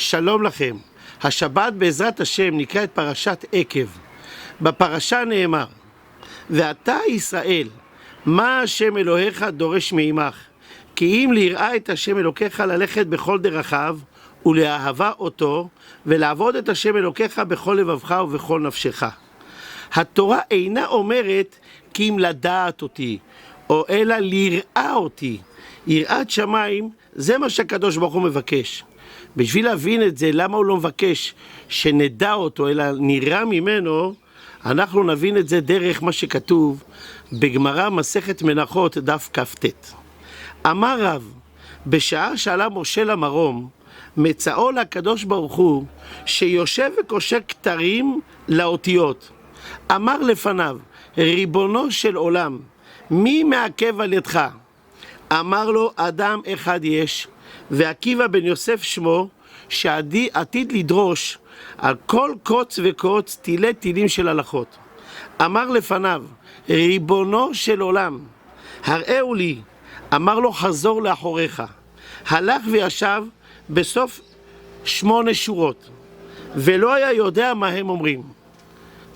שלום לכם. השבת בעזרת השם נקרא את פרשת עקב. בפרשה נאמר, ואתה ישראל, מה השם אלוהיך דורש מעמך? כי אם ליראה את השם אלוקיך ללכת בכל דרכיו, ולאהבה אותו, ולעבוד את השם אלוקיך בכל לבבך ובכל נפשך. התורה אינה אומרת כי אם לדעת אותי, או אלא ליראה אותי. יראת שמיים, זה מה שהקדוש ברוך הוא מבקש. בשביל להבין את זה, למה הוא לא מבקש שנדע אותו, אלא נראה ממנו, אנחנו נבין את זה דרך מה שכתוב בגמרא מסכת מנחות דף כ"ט. אמר רב, בשעה שעלה משה למרום, מצאו לקדוש ברוך הוא שיושב וקושר כתרים לאותיות. אמר לפניו, ריבונו של עולם, מי מעכב על ידך? אמר לו, אדם אחד יש, ועקיבא בן יוסף שמו, שעתיד לדרוש על כל קוץ וקוץ תילי תילים של הלכות. אמר לפניו, ריבונו של עולם, הראו לי. אמר לו, חזור לאחוריך. הלך וישב בסוף 8 שורות, ולא היה יודע מה הם אומרים.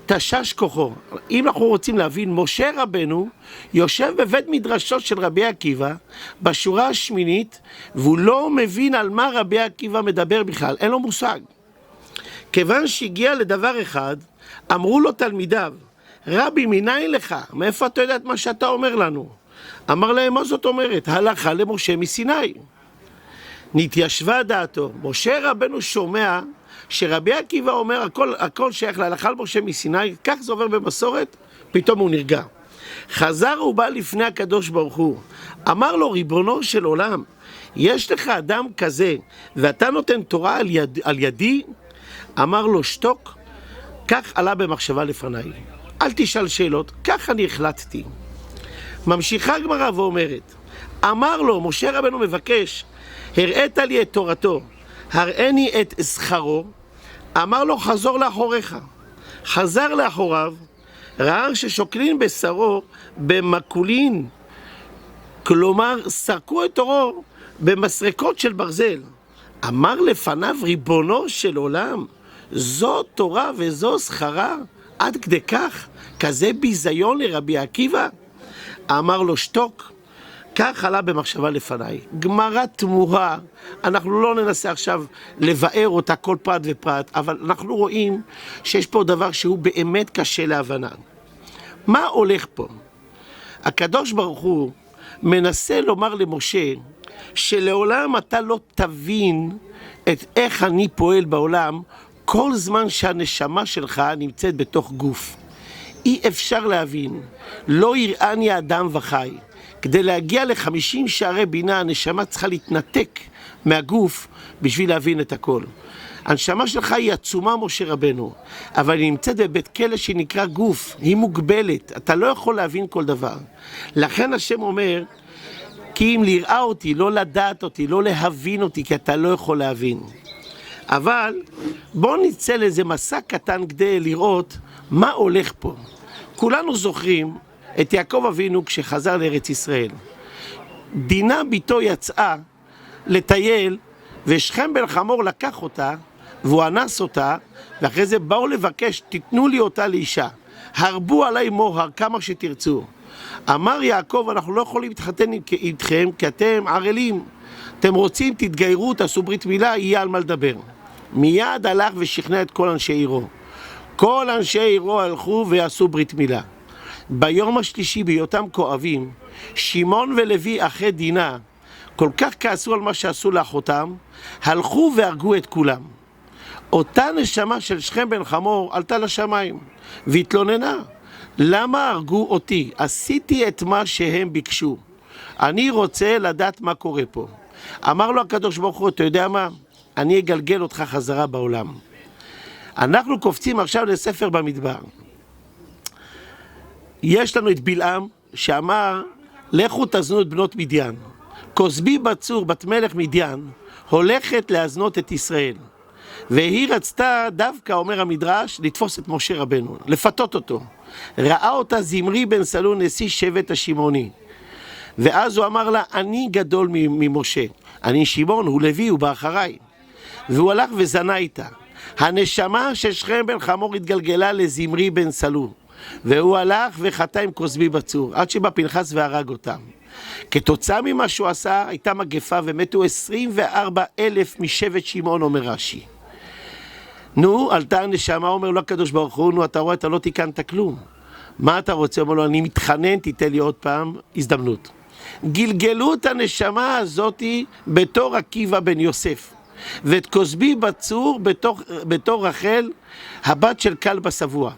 תשש כוחו. אם אנחנו רוצים להבין, משה רבנו יושב בבית מדרשו של רבי עקיבא בשורה השמינית, והוא לא מבין על מה רבי עקיבא מדבר בכלל, אין לו מושג. כיוון שהגיע לדבר אחד, אמרו לו תלמידיו, רבי, מניין לך? מאיפה אתה יודע את מה שאתה אומר לנו? אמר להם, מה זאת אומרת? הלכה למשה מסיני. נתיישבה דעתו. משה רבנו שומע שרבי עקיבא אומר הכל שייך להלכה למשה מסיני, כך זה עובר במסורת, פתאום הוא נרגע. חזר ובא לפני הקדוש ברוך הוא, אמר לו, ריבונו של עולם, יש לך אדם כזה ואתה נותן תורה על ידי? אמר לו, שתוק. כך עלה במחשבה לפניי, אל תשאל שאלות, כך אני החלטתי. ממשיכה גמרא ואומרת, אמר לו, משה רבנו מבקש, הראית לי את תורתו, הראני את זכרו. אמר לו, חזור לאחוריך. חזר לאחוריו, ראה ששוקלין בשרו במקולין, כלומר סרקו את עורו במסרקות של ברזל. אמר לפניו, ריבונו של עולם, זו תורה וזו זכרה, עד כדי כך, כזה ביזיון לרבי עקיבא? אמר לו, שתוק. כך עלה במחשבה לפניי. גמרא תמוהה, אנחנו לא ננסה עכשיו לבאר אותה כל פרט ופרט, אבל אנחנו רואים שיש פה דבר שהוא באמת קשה להבנה. מה הולך פה? הקדוש ברוך הוא מנסה לומר למשה, שלעולם אתה לא תבין את איך אני פועל בעולם, כל זמן שהנשמה שלך נמצאת בתוך גוף. אי אפשר להבין, לא יראני אדם וחי. כדי להגיע ל50 שערי בינה, הנשמה צריכה להתנתק מהגוף בשביל להבין את הכל. הנשמה שלך היא עצומה, משה רבנו, אבל היא נמצאת בבית כלא שנקרא גוף, היא מוגבלת, אתה לא יכול להבין כל דבר. לכן השם אומר, כי אם לראה אותי, לא לדעת אותי, לא להבין אותי, כי אתה לא יכול להבין. אבל בואו נצא לאיזה מסע קטן כדי לראות מה הולך פה. כולנו זוכרים את יעקב אבינו כשחזר לארץ ישראל. דינה ביתו יצאה לטייל, ושכם בן חמור לקח אותה, והוא אנס אותה, ואחרי זה באו לבקש, תיתנו לי אותה לאישה. הרבו עליי מוהר כמה שתרצו. אמר יעקב, אנחנו לא יכולים להתחתן איתכם, כי אתם ערלים. אתם רוצים, תתגיירו, תעשו ברית מילה, יהיה על מה לדבר. מיד הלך ושכנע את כל אנשי עירו. כל אנשי עירו הלכו ועשו ברית מילה. ביום השלישי, בהיותם כואבים, שמעון ולוי אחי דינה, כל כך כעסו על מה שעשו לאחותם, הלכו והרגו את כולם. אותה נשמה של שכם בן חמור עלתה לשמיים, והתלוננה, למה הרגו אותי? עשיתי את מה שהם ביקשו. אני רוצה לדעת מה קורה פה. אמר לו הקדוש ברוך הוא, אתה יודע מה? אני אגלגל אותך חזרה בעולם. אנחנו קופצים עכשיו לספר במדבר. יש לנו את בלעם שאמר, לכו תזנו את בנות מדיין. כוסבי בצור בת מלך מדיין הולכת להזנות את ישראל. והיא רצתה דווקא, אומר המדרש, לתפוס את משה רבנו, לפתות אותו. ראה אותה זמרי בן סלון נשיא שבט השמעוני. ואז הוא אמר לה, אני גדול ממשה. אני שמעון, הוא לוי, הוא באחריי. והוא הלך וזנה איתה. הנשמה של שכם בן חמור התגלגלה לזמרי בן סלו, והוא הלך וחטא עם כוזבי בצור, עד שבא פנחס והרג אותם. כתוצאה ממה שהוא עשה, הייתה מגפה ומתו 24,000 משבט שמעון, אומר רש"י. נו, עלתה הנשמה, אומר לו הקדוש ברוך הוא, נו, אתה רואה, אתה לא תיקנת כלום. מה אתה רוצה? אומר לו, אני מתחנן, תיתן לי עוד פעם הזדמנות. גלגלו את הנשמה הזאת בתור עקיבא בן יוסף, ואת כוזבי בצור בתור רחל, הבת של כלבא שבוע.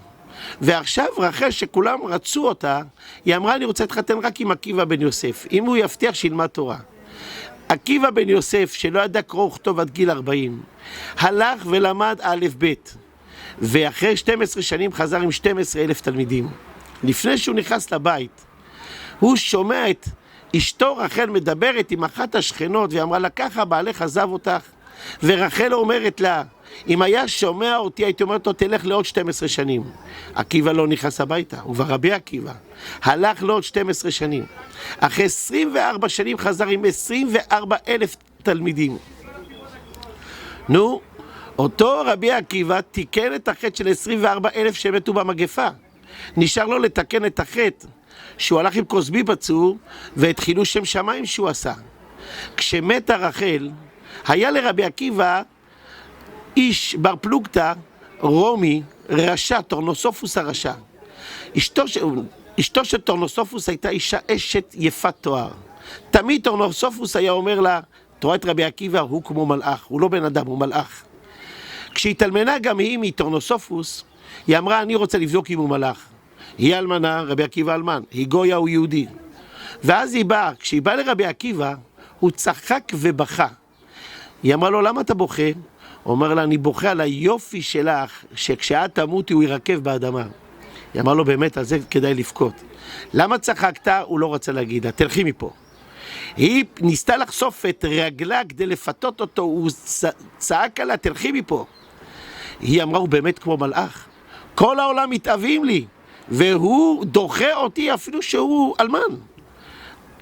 ועכשיו רחל, שכולם רצו אותה, היא אמרה, אני רוצה להתחתן רק עם עקיבא בן יוסף, אם הוא יבטיח שילמד תורה. עקיבא בן יוסף, שלא ידע קרוא וכתוב עד גיל 40, הלך ולמד א' ב', ואחרי 12 שנים חזר עם 12,000 תלמידים. לפני שהוא נכנס לבית, הוא שומע את אשתו רחל מדברת עם אחת השכנות, והיא אמרה לה, ככה בעלך עזב אותך. ורחל אומרת לה, אם היה שומע אותי, הייתי אומרת לו, תלך לעוד 12 שנים. עקיבא לא נכנס הביתה, הוא ורבי עקיבא הלך לעוד 12 שנים. אחרי 24 שנים חזר עם 24,000 תלמידים. נו, אותו רבי עקיבא תיקן את החטא של 24,000 שמתו במגפה. נשאר לו לתקן את החטא שהוא הלך עם כוזבי בצור והתחילו שם שמיים שהוא עשה. כשמתה רחל, היה לרבי עקיבא איש בר פלוגתא, רומי, רשע, טורנוסופוס הרשע. אשתו של טורנוסופוס הייתה אישה אשת יפת תואר. תמיד טורנוסופוס היה אומר לה, תראה את רבי עקיבא, הוא כמו מלאך, הוא לא בן אדם, הוא מלאך. כשהתאלמנה גם היא מטורנוסופוס, היא אמרה, אני רוצה לבדוק אם הוא מלאך. היא אלמנה, רבי עקיבא אלמן, היא גויה, הוא יהודי. ואז היא באה, כשהיא באה לרבי עקיבא, הוא צחק ובכה. היא אמרה לו, למה אתה בוכה? הוא אומר לה, אני בוכה על היופי שלך, שכשאת תמותי הוא ירקב באדמה. היא אמרה לו, באמת, על זה כדאי לבכות. למה צחקת? הוא לא רצה להגיד, תלכי מפה. היא ניסתה לחשוף את רגלה כדי לפתות אותו, הוא צעק עליה, תלכי מפה. היא אמרה, הוא באמת כמו מלאך. כל העולם מתאבים לי, והוא דוחה אותי אפילו שהוא אלמן.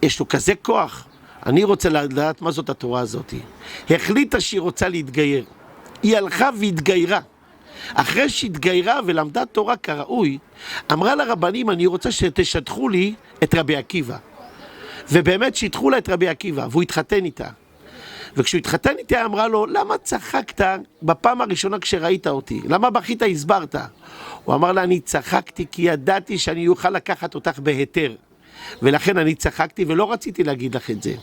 יש לו כזה כוח. אני רוצה לדעת מה זאת התורה הזאת. החליטה שהיא רוצה להתגייר. היא הלכה והתגיירה. אחרי שהתגיירה ולמדה תורה כראוי, אמרה לרבנים, אני רוצה שתשדחו לי את רבי עקיבא. ובאמת שידחו לה את רבי עקיבא, והוא התחתן איתה. וכשהוא התחתן איתה, אמרה לו, למה צחקת בפעם הראשונה כשראית אותי? למה בכית הסברת? הוא אמר לה, אני צחקתי כי ידעתי שאני אוכל לקחת אותך בהיתר. ולכן אני צחקתי ולא רציתי להגיד לך את זה.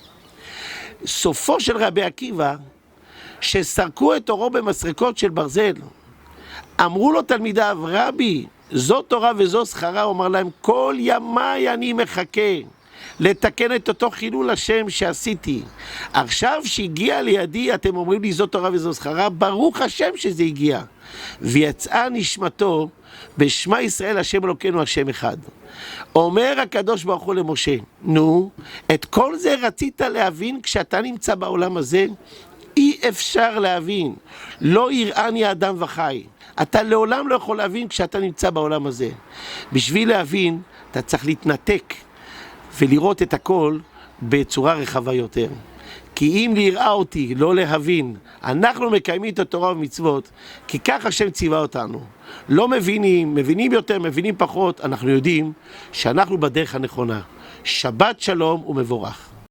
סופו של רבי עקיבא, שסרקו את אורו במסרקות של ברזל, אמרו לו תלמידיו, רבי, זו תורה וזו שכרה, הוא אמר להם, כל ימיי אני מחכה לתקן את אותו חילול השם שעשיתי. עכשיו שהגיע לידי, אתם אומרים לי, זו תורה וזו שכרה, ברוך השם שזה הגיע. ויצאה נשמתו בשמה ישראל השם אלוקינו השם אחד. אומר הקדוש ברוך הוא למשה, נו, את כל זה רצית להבין כשאתה נמצא בעולם הזה? אי אפשר להבין. לא יראני אדם וחי. אתה לעולם לא יכול להבין כשאתה נמצא בעולם הזה. בשביל להבין, אתה צריך להתנתק ולראות את הכל בצורה רחבה יותר. כי אם נראה אותי, לא להבין, אנחנו מקיימים את התורה ומצוות, כי כך השם ציווה אותנו. לא מבינים, מבינים יותר, מבינים פחות, אנחנו יודעים שאנחנו בדרך הנכונה. שבת שלום ומבורך.